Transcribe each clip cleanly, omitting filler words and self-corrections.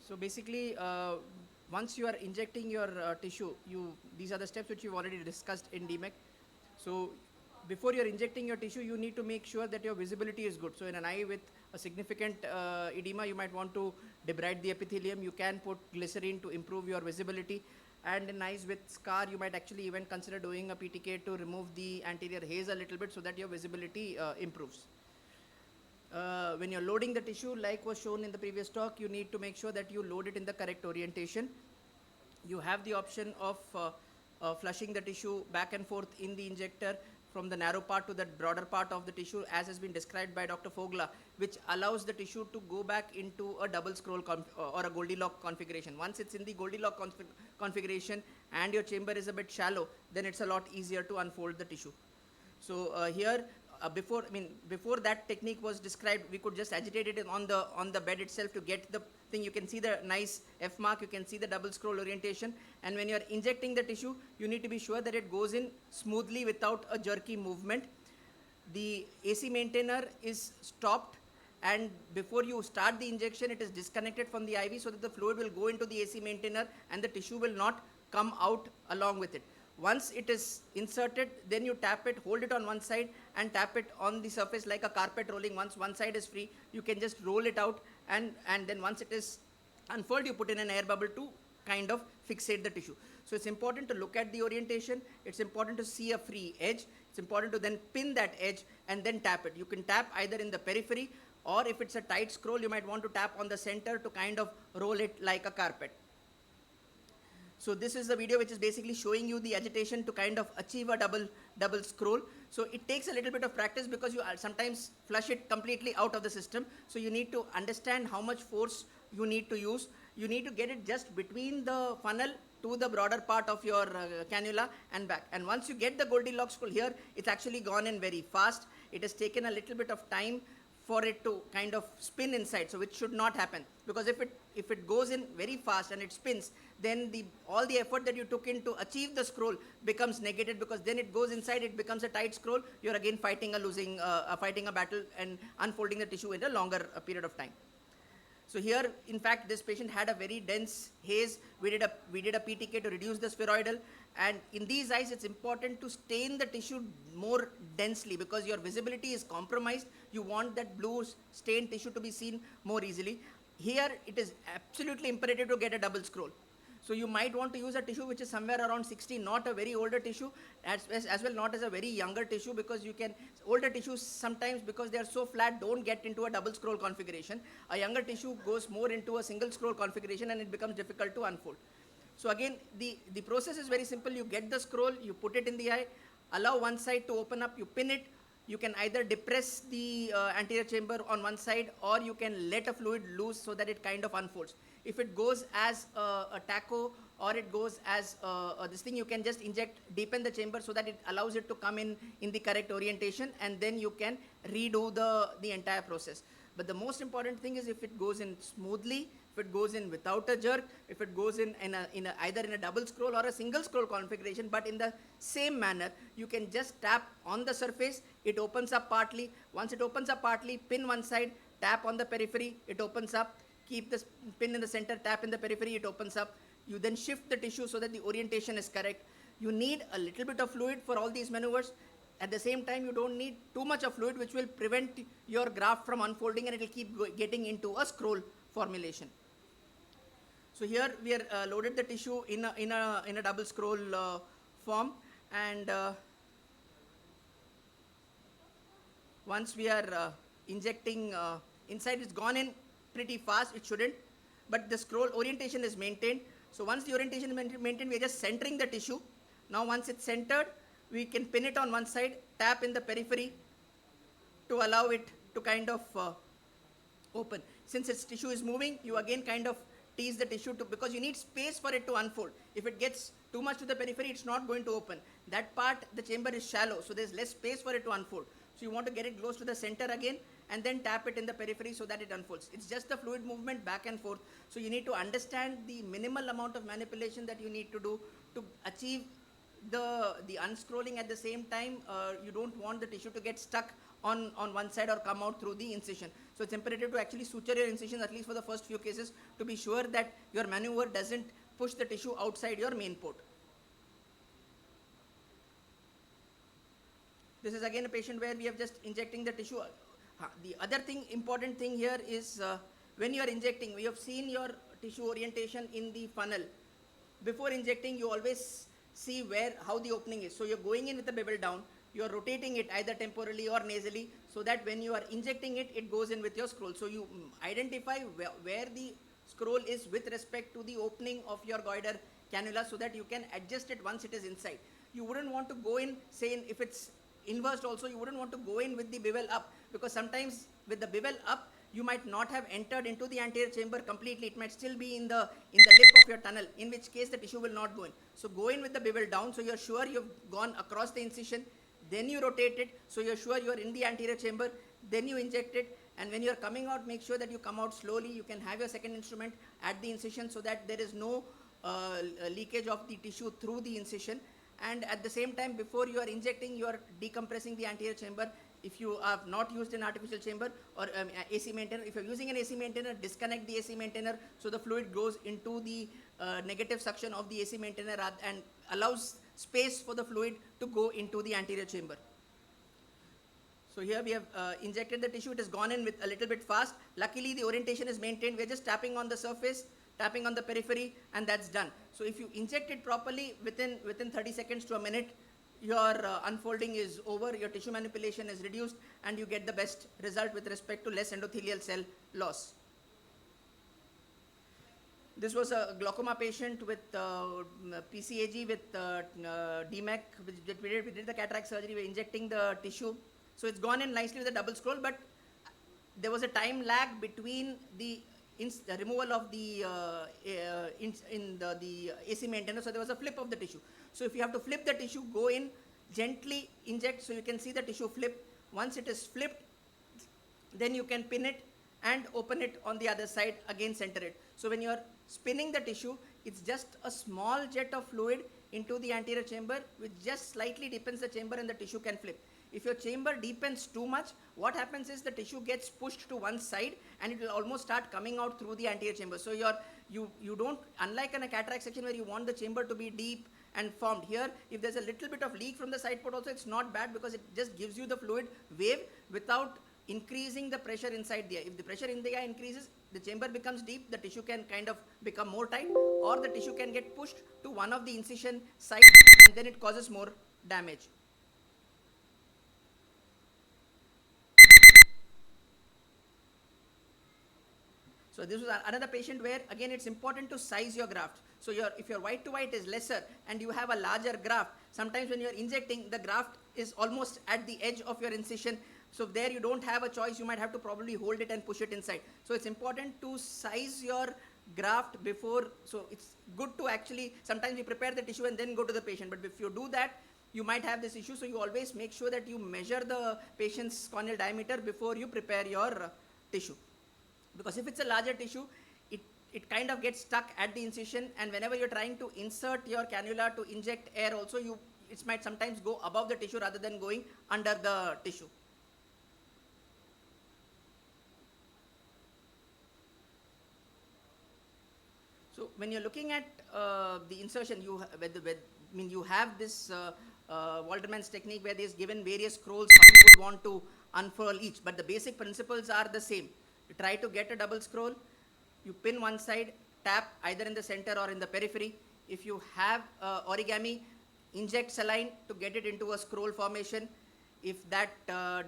So basically, once you are injecting your tissue, these are the steps which you've already discussed in DMEK. So before you're injecting your tissue, you need to make sure that your visibility is good. So in an eye with a significant edema, you might want to debride the epithelium. You can put glycerin to improve your visibility. And in eyes with scar, you might actually even consider doing a PTK to remove the anterior haze a little bit so that your visibility improves. When you're loading the tissue, like was shown in the previous talk, you need to make sure that you load it in the correct orientation. You have the option of flushing the tissue back and forth in the injector from the narrow part to the broader part of the tissue, as has been described by Dr. Fogla, which allows the tissue to go back into a double scroll or a Goldilocks configuration. Once it's in the Goldilocks configuration and your chamber is a bit shallow, then it's a lot easier to unfold the tissue. So here, before that technique was described, we could just agitate it on the bed itself to get the thing. You can see the nice F mark, you can see the double scroll orientation, and when you are injecting the tissue, you need to be sure that it goes in smoothly without a jerky movement. The AC maintainer is stopped, and before you start the injection, it is disconnected from the IV so that the fluid will go into the AC maintainer and the tissue will not come out along with it. Once it is inserted, then you tap it, hold it on one side and tap it on the surface like a carpet rolling. Once one side is free, you can just roll it out, and then once it is unfurled, you put in an air bubble to kind of fixate the tissue. So it's important to look at the orientation. It's important to see a free edge. It's important to then pin that edge and then tap it. You can tap either in the periphery, or if it's a tight scroll, you might want to tap on the center to kind of roll it like a carpet. So this is the video which is basically showing you the agitation to kind of achieve a double scroll. So it takes a little bit of practice because you sometimes flush it completely out of the system. So you need to understand how much force you need to use. You need to get it just between the funnel to the broader part of your cannula and back. And once you get the Goldilocks scroll here, it's actually gone in very fast. It has taken a little bit of time for it to kind of spin inside, so it should not happen, because if it goes in very fast and it spins, then all the effort that you took in to achieve the scroll becomes negated, because then it goes inside, it becomes a tight scroll, you're again fighting a battle and unfolding the tissue in a longer period of time. So here, in fact, this patient had a very dense haze. We did a PTK to reduce the spheroidal, and in these eyes, it's important to stain the tissue more densely because your visibility is compromised. You want that blue stained tissue to be seen more easily. Here, it is absolutely imperative to get a double scroll. So you might want to use a tissue which is somewhere around 60, not a very older tissue, as well not as a very younger tissue, because older tissues sometimes, because they are so flat, don't get into a double scroll configuration. A younger tissue goes more into a single scroll configuration and it becomes difficult to unfold. So again, the process is very simple. You get the scroll, you put it in the eye, allow one side to open up, you pin it. You can either depress the anterior chamber on one side, or you can let a fluid loose so that it kind of unfolds. If it goes as a taco, or it goes as this thing, you can just deepen the chamber so that it allows it to come in the correct orientation, and then you can redo the entire process. But the most important thing is if it goes in smoothly, if it goes in without a jerk, if it goes in either in a double scroll or a single scroll configuration, but in the same manner, you can just tap on the surface, it opens up partly. Once it opens up partly, pin one side, tap on the periphery, it opens up, keep the pin in the center, tap in the periphery, it opens up. You then shift the tissue so that the orientation is correct. You need a little bit of fluid for all these maneuvers. At the same time, you don't need too much of fluid, which will prevent your graft from unfolding, and it will keep getting into a scroll formulation. So here we are loaded the tissue in a double scroll form, and once we are injecting inside, it's gone in pretty fast. It shouldn't, but the scroll orientation is maintained. So once the orientation is maintained, we are just centering the tissue. Now once it's centered, we can pin it on one side, tap in the periphery to allow it to kind of open. Since its tissue is moving, you again kind of tease the tissue because you need space for it to unfold. If it gets too much to the periphery, it's not going to open. That part, the chamber is shallow, so there's less space for it to unfold. So you want to get it close to the center again, and then tap it in the periphery so that it unfolds. It's just the fluid movement back and forth. So you need to understand the minimal amount of manipulation that you need to do to achieve the unscrolling. At the same time, you don't want the tissue to get stuck on one side or come out through the incision. So it's imperative to actually suture your incisions at least for the first few cases to be sure that your maneuver doesn't push the tissue outside your main port. This is again a patient where we have just injecting the tissue. The other thing, important thing here is when you are injecting, we have seen your tissue orientation in the funnel. Before injecting, you always see how the opening is. So you're going in with the bevel down, you're rotating it either temporally or nasally, so that when you are injecting it, it goes in with your scroll. So you identify where the scroll is with respect to the opening of your goiter cannula, so that you can adjust it once it is inside. You wouldn't want to go in, say if it's inversed also, you wouldn't want to go in with the bevel up, because sometimes with the bevel up, you might not have entered into the anterior chamber completely. It might still be in the lip of your tunnel, in which case the tissue will not go in. So go in with the bevel down, so you're sure you've gone across the incision. Then you rotate it, so you're sure you're in the anterior chamber. Then you inject it, and when you're coming out, make sure that you come out slowly. You can have your second instrument at the incision, so that there is no leakage of the tissue through the incision. And at the same time, before you are injecting, you are decompressing the anterior chamber. If you have not used an artificial chamber or AC maintainer, if you're using an AC maintainer, disconnect the AC maintainer so the fluid goes into the negative suction of the AC maintainer and allows space for the fluid to go into the anterior chamber. So here we have injected the tissue. It has gone in with a little bit fast. Luckily, the orientation is maintained. We're just tapping on the surface, tapping on the periphery, and that's done. So if you inject it properly, within 30 seconds to a minute, your unfolding is over, your tissue manipulation is reduced, and you get the best result with respect to less endothelial cell loss. This was a glaucoma patient with PCAG with DMEK. We did the cataract surgery. We're injecting the tissue. So it's gone in nicely with a double scroll, but there was a time lag between the removal of the AC maintainer, so there was a flip of the tissue. So if you have to flip the tissue, go in, gently inject, so you can see the tissue flip. Once it is flipped, then you can pin it and open it on the other side, again center it. So when you are spinning the tissue, it's just a small jet of fluid into the anterior chamber, which just slightly deepens the chamber and the tissue can flip. If your chamber deepens too much, what happens is the tissue gets pushed to one side and it will almost start coming out through the anterior chamber. So you don't, unlike in a cataract section where you want the chamber to be deep and formed, here if there's a little bit of leak from the side port also, it's not bad, because it just gives you the fluid wave without increasing the pressure inside the eye. If the pressure in the eye increases, the chamber becomes deep, the tissue can kind of become more tight, or the tissue can get pushed to one of the incision sites, and then it causes more damage. So this was another patient where, again, it's important to size your graft. So if your white to white is lesser and you have a larger graft, sometimes when you're injecting, the graft is almost at the edge of your incision. So there you don't have a choice. You might have to probably hold it and push it inside. So it's important to size your graft before. So it's good to actually, sometimes we prepare the tissue and then go to the patient. But if you do that, you might have this issue. So you always make sure that you measure the patient's corneal diameter before you prepare your tissue. Because if it's a larger tissue, it kind of gets stuck at the incision, and whenever you're trying to insert your cannula to inject air also, it might sometimes go above the tissue rather than going under the tissue. So when you're looking at the insertion, you have this Walterman's technique where there's given various scrolls how you would want to unfurl each, but the basic principles are the same. You try to get a double scroll, you pin one side, tap either in the center or in the periphery. If you have origami, inject saline to get it into a scroll formation. If that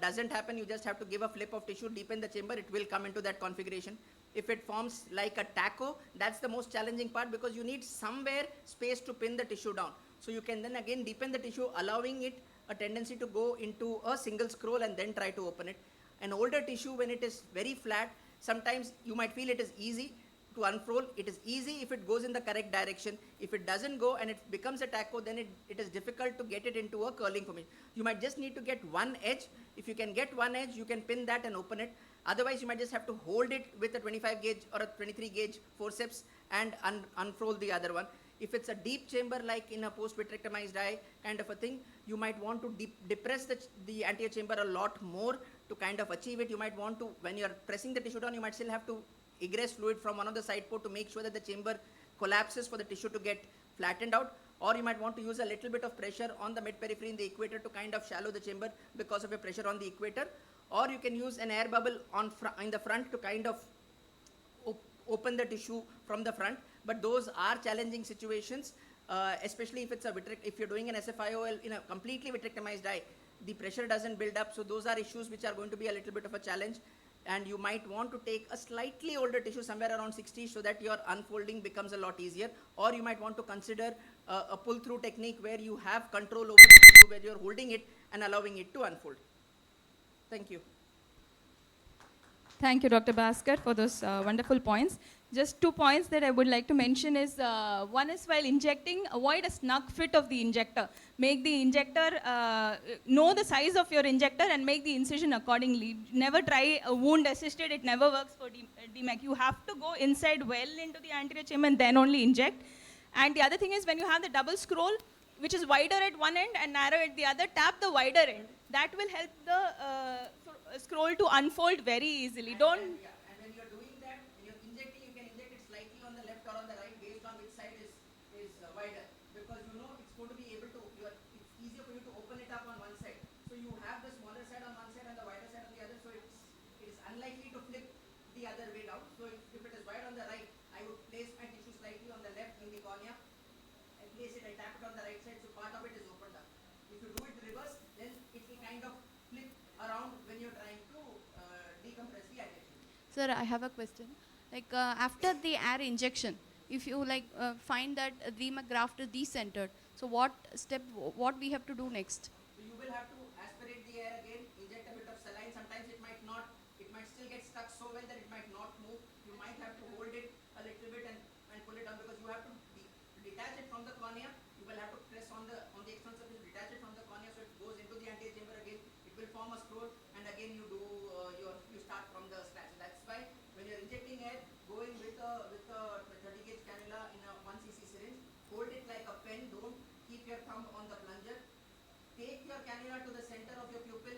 doesn't happen, you just have to give a flip of tissue, deepen the chamber, it will come into that configuration. If it forms like a taco, that's the most challenging part, because you need somewhere space to pin the tissue down. So you can then again deepen the tissue, allowing it a tendency to go into a single scroll and then try to open it. An older tissue, when it is very flat, sometimes you might feel it is easy to unfurl. It is easy if it goes in the correct direction. If it doesn't go and it becomes a taco, then it is difficult to get it into a curling formation. You might just need to get one edge. If you can get one edge, you can pin that and open it. Otherwise, you might just have to hold it with a 25 gauge or a 23 gauge forceps and unfurl the other one. If it's a deep chamber like in a post-vitrectomized eye kind of a thing, you might want to depress the anterior chamber a lot more to kind of achieve it, you might want to, when you're pressing the tissue down, you might still have to egress fluid from one of the side port to make sure that the chamber collapses for the tissue to get flattened out. Or you might want to use a little bit of pressure on the mid-periphery in the equator to kind of shallow the chamber because of a pressure on the equator. Or you can use an air bubble in the front to kind of open the tissue from the front. But those are challenging situations, especially if it's if you're doing an SFIOL in a completely vitrectomized eye, the pressure doesn't build up. So those are issues which are going to be a little bit of a challenge. And you might want to take a slightly older tissue, somewhere around 60, so that your unfolding becomes a lot easier. Or you might want to consider a pull-through technique where you have control over the tissue, where you're holding it and allowing it to unfold. Thank you. Thank you, Dr. Bhaskar, for those wonderful points. Just 2 points that I would like to mention is, one is while injecting, avoid a snug fit of the injector. Make the injector, know the size of your injector and make the incision accordingly. Never try a wound assisted, it never works for DMEK. You have to go inside well into the anterior chamber and then only inject. And the other thing is, when you have the double scroll, which is wider at one end and narrow at the other, tap the wider end. That will help the scroll to unfold very easily. And when you're doing that, when you're injecting, you can inject it slightly on the left or on the right based on which side is wider. Because you know it's going to be able to, it's easier for you to open it up on one side. So you have the smaller side on one side and the wider side on the other. So it is unlikely to flip the other way down. So if it is wide on the right, I would place my tissue slightly on the left in the cornea. I place it, I tap it on the right side, so part of it is opened up. If you do it reverse, then it will kind of flip around when you're trying to decompress the anterior. Sir, I have a question. Like after the air injection, if you find that the graft is decentered, so what we have to do next? So you will have to aspirate the air again, inject a bit of saline. Sometimes it might still get stuck so well that it might not move. You might have to hold it a little bit and pull it down, because you have to detach it from the cornea. You will have to press on the external surface, detach it from the cornea so it goes into the anterior chamber again. It will form a scroll, and again you do you start from the scratch. So that's why when you're injecting air, going with a 30 gauge cannula in a 1 cc syringe, hold it like a pen. Don't keep your thumb on the plunger. Take your cannula to the center of your pupil